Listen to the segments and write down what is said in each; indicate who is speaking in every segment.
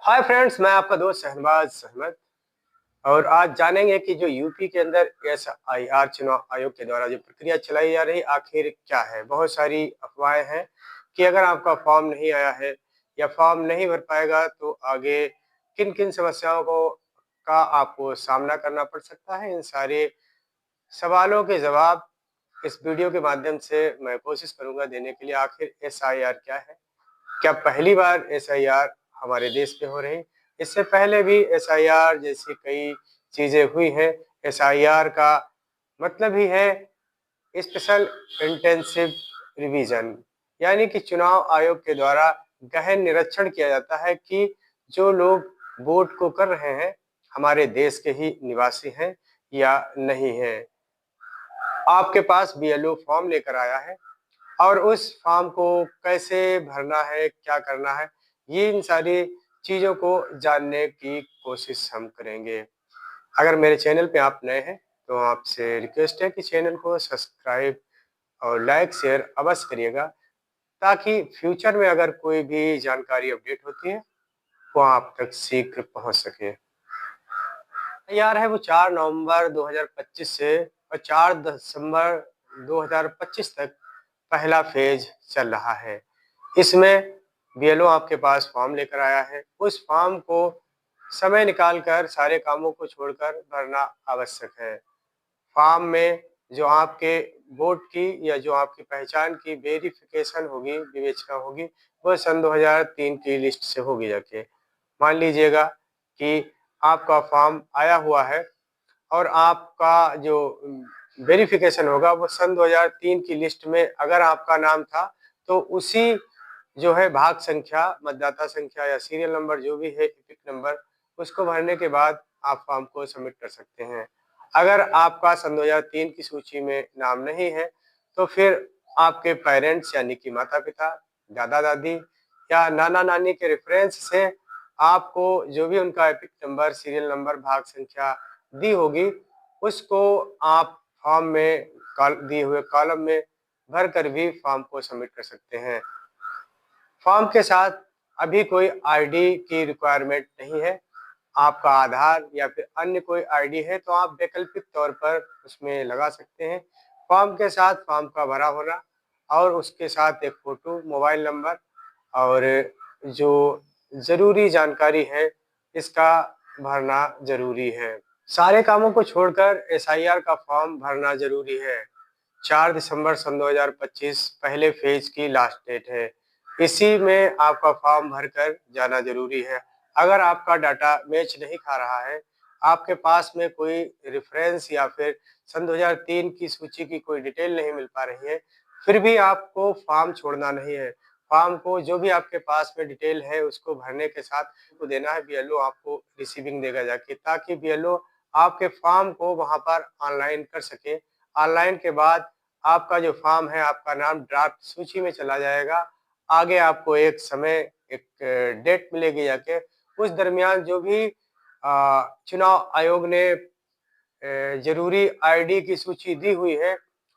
Speaker 1: Hi friends, मैं आपका दोस्त शहनवाज अहमद। और आज जानेंगे कि जो यूपी के अंदर एसआईआर चुनाव आयोग के द्वारा जो प्रक्रिया चलाई जा रही आखिर क्या है। बहुत सारी अफवाहें हैं कि अगर आपका फॉर्म नहीं आया है या फॉर्म नहीं भर पाएगा तो आगे किन किन समस्याओं को का आपको सामना करना पड़ सकता है। इन सारे सवालों के जवाब इस वीडियो के माध्यम से मैं कोशिश करूंगा देने के लिए। आखिर एसआईआर क्या है, क्या पहली बार एसआईआर हमारे देश में हो रही, इससे पहले भी एसआईआर जैसी कई चीजें हुई हैं। एसआईआर का मतलब ही है स्पेशल इंटेंसिव रिवीजन, यानी कि चुनाव आयोग के द्वारा गहन निरीक्षण किया जाता है कि जो लोग वोट को कर रहे हैं हमारे देश के ही निवासी हैं या नहीं हैं। आपके पास बीएलओ फॉर्म लेकर आया है और उस फॉर्म को कैसे भरना है, क्या करना है, ये इन सारी चीज़ों को जानने की कोशिश हम करेंगे। अगर मेरे चैनल पे आप नए हैं तो आपसे रिक्वेस्ट है कि चैनल को सब्सक्राइब और लाइक शेयर अवश्य करिएगा, ताकि फ्यूचर में अगर कोई भी जानकारी अपडेट होती है वो आप तक शीघ्र पहुंच सके। तैयार है वो 4 नवंबर 2025 से और 4 दिसंबर 2025 तक पहला फेज चल रहा है। इसमें बीएलओ आपके पास फॉर्म लेकर आया है। उस फॉर्म को समय निकाल कर सारे कामों को छोड़कर भरना आवश्यक है। फॉर्म में जो आपके वोट की या जो आपकी पहचान की वेरिफिकेशन होगी, विवेचना होगी, वो सन 2003 की लिस्ट से होगी जाके। मान लीजिएगा कि आपका फॉर्म आया हुआ है और आपका जो वेरिफिकेशन होगा वो सन 2003 की लिस्ट में अगर आपका नाम था तो उसी जो है भाग संख्या, मतदाता संख्या या सीरियल नंबर जो भी है, एपिक नंबर, उसको भरने के बाद आप फॉर्म को सबमिट कर सकते हैं। अगर आपका सन 2003 की सूची में नाम नहीं है तो फिर आपके पेरेंट्स यानी कि माता-पिता, दादा-दादी या नाना-नानी के रेफरेंस से आपको जो भी उनका एपिक नंबर, सीरियल नंबर, भाग संख्या दी होगी, उसको आप फॉर्म में दिए हुए कॉलम में भरकर भी फॉर्म को सबमिट कर सकते हैं। फॉर्म के साथ अभी कोई आईडी की रिक्वायरमेंट नहीं है। आपका आधार या फिर अन्य कोई आईडी है तो आप वैकल्पिक तौर पर उसमें लगा सकते हैं। फॉर्म के साथ फॉर्म का भरा होना और उसके साथ एक फ़ोटो, मोबाइल नंबर और जो ज़रूरी जानकारी है इसका भरना ज़रूरी है। सारे कामों को छोड़कर एसआईआर का फॉर्म भरना ज़रूरी है। 4 दिसंबर सन 2025 पहले फेज की लास्ट डेट है। इसी में आपका फॉर्म भरकर जाना ज़रूरी है। अगर आपका डाटा मैच नहीं खा रहा है, आपके पास में कोई रेफ़रेंस या फिर सन 2003 की सूची की कोई डिटेल नहीं मिल पा रही है, फिर भी आपको फॉर्म छोड़ना नहीं है। फॉर्म को जो भी आपके पास में डिटेल है उसको भरने के साथ को देना है। बीएलओ आपको रिसीविंग देगा जाके, ताकि बीएलओ आपके फॉर्म को वहाँ पर ऑनलाइन कर सके। ऑनलाइन के बाद आपका जो फॉर्म है, आपका नाम ड्राफ्ट सूची में चला जाएगा। आगे आपको एक समय, एक डेट मिलेगी जाके, उस दरमियान जो भी चुनाव आयोग ने ज़रूरी आईडी की सूची दी हुई है,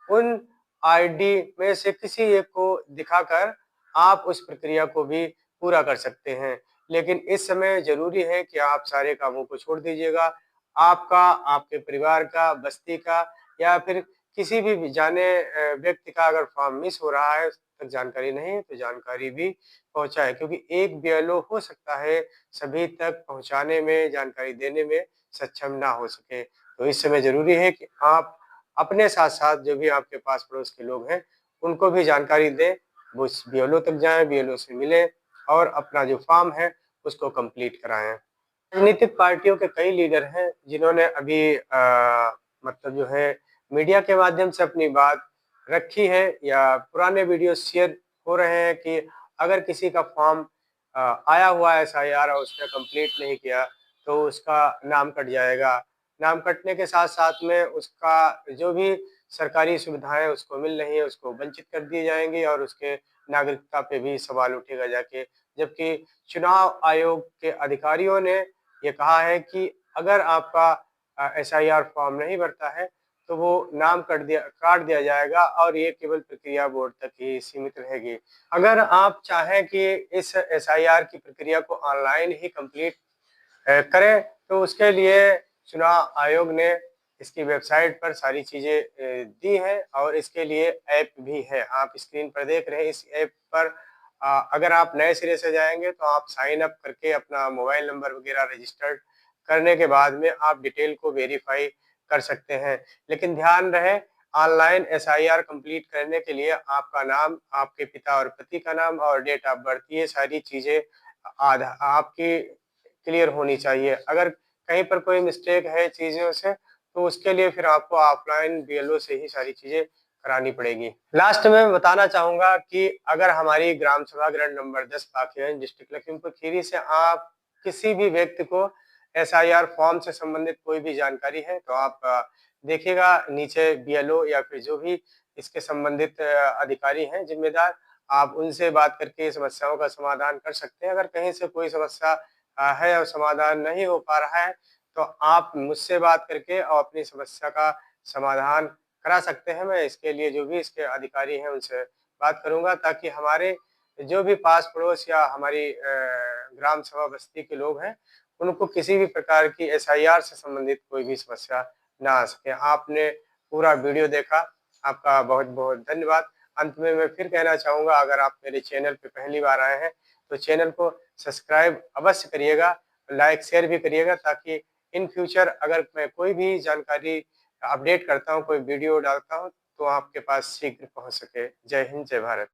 Speaker 1: उन आईडी में से किसी एक को दिखाकर आप उस प्रक्रिया को भी पूरा कर सकते हैं। लेकिन इस समय ज़रूरी है कि आप सारे कामों को छोड़ दीजिएगा। आपका, आपके परिवार का, बस्ती का या फिर किसी भी जाने व्यक्ति का अगर फॉर्म मिस हो रहा है, उस तक जानकारी नहीं है, तो जानकारी भी पहुँचाएँ, क्योंकि एक बीएलओ हो सकता है सभी तक पहुँचाने में, जानकारी देने में सक्षम ना हो सके। तो इस समय ज़रूरी है कि आप अपने साथ-साथ जो भी आपके पास पड़ोस के लोग हैं, उनको भी जानकारी दें। वो उस बीएलओ तक जाएँ, बीएलओ से मिलें और अपना जो फॉर्म है उसको कंप्लीट कराएँ। राजनीतिक पार्टियों के कई लीडर हैं जिन्होंने अभी मतलब जो है मीडिया के माध्यम से अपनी बात रखी है या पुराने वीडियो शेयर हो रहे हैं कि अगर किसी का फॉर्म आया हुआ है एसआईआर और उसने कंप्लीट नहीं किया तो उसका नाम कट जाएगा। नाम कटने के साथ-साथ में उसका जो भी सरकारी सुविधाएँ उसको मिल रही हैं, उसको वंचित कर दी जाएँगी और उसके नागरिकता पे भी सवाल उठेगा जाके। जबकि चुनाव आयोग के अधिकारियों ने ये कहा है कि अगर आपका एसआईआर फॉर्म नहीं भरता है तो वो नाम काट दिया जाएगा और ये केवल प्रक्रिया बोर्ड तक ही सीमित रहेगी। अगर आप चाहें कि इस एसआईआर की प्रक्रिया को ऑनलाइन ही कंप्लीट करें, तो उसके लिए चुनाव आयोग ने इसकी वेबसाइट पर सारी चीज़ें दी हैं और इसके लिए ऐप भी है। आप स्क्रीन पर देख रहे हैं, इस ऐप पर अगर आप नए सिरे से जाएँगे तो आप साइन अप करके अपना मोबाइल नंबर वगैरह रजिस्टर्ड करने के बाद में आप डिटेल को वेरीफ़ाई कर सकते हैं। लेकिन ध्यान रहे, ऑनलाइन एसआईआर कंप्लीट करने के लिए आपका नाम, आपके पिता और पति का नाम और डेट ऑफ बर्थ, ये सारी चीज़ें आधा आपकी क्लियर होनी चाहिए। अगर कहीं पर कोई मिस्टेक है चीज़ों से, तो उसके लिए फिर आपको ऑफलाइन बीएलओ से ही सारी चीज़ें करानी पड़ेगी। लास्ट में मैं बताना चाहूँगा कि अगर हमारी ग्राम सभा ग्रंथ नंबर 10 पाखेड़ डिस्ट्रिक्ट लखीमपुर खीरी से आप किसी भी व्यक्ति को एसआईआर फॉर्म से संबंधित कोई भी जानकारी है, तो आप देखिएगा नीचे बीएलओ या फिर जो भी इसके संबंधित अधिकारी हैं ज़िम्मेदार, आप उनसे बात करके समस्याओं का समाधान कर सकते हैं। अगर कहीं से कोई समस्या है और समाधान नहीं हो पा रहा है, तो आप मुझसे बात करके और अपनी समस्या का समाधान करा सकते हैं। मैं इसके लिए जो भी इसके अधिकारी हैं उनसे बात करूँगा, ताकि हमारे जो भी पास-पड़ोस या हमारी ग्राम सभा बस्ती के लोग हैं, उनको किसी भी प्रकार की एसआईआर से संबंधित कोई भी समस्या ना आ सके। आपने पूरा वीडियो देखा, आपका बहुत-बहुत धन्यवाद। अंत में मैं फिर कहना चाहूँगा, अगर आप मेरे चैनल पे पहली बार आए हैं, तो चैनल को सब्सक्राइब अवश्य करिएगा, लाइक शेयर भी करिएगा, ताकि इन फ्यूचर अगर मैं कोई भी जानकारी अपडेट करता हूँ, कोई वीडियो डालता हूँ, तो आपके पास शीघ्र पहुँच सके। जय हिंद, जय भारत।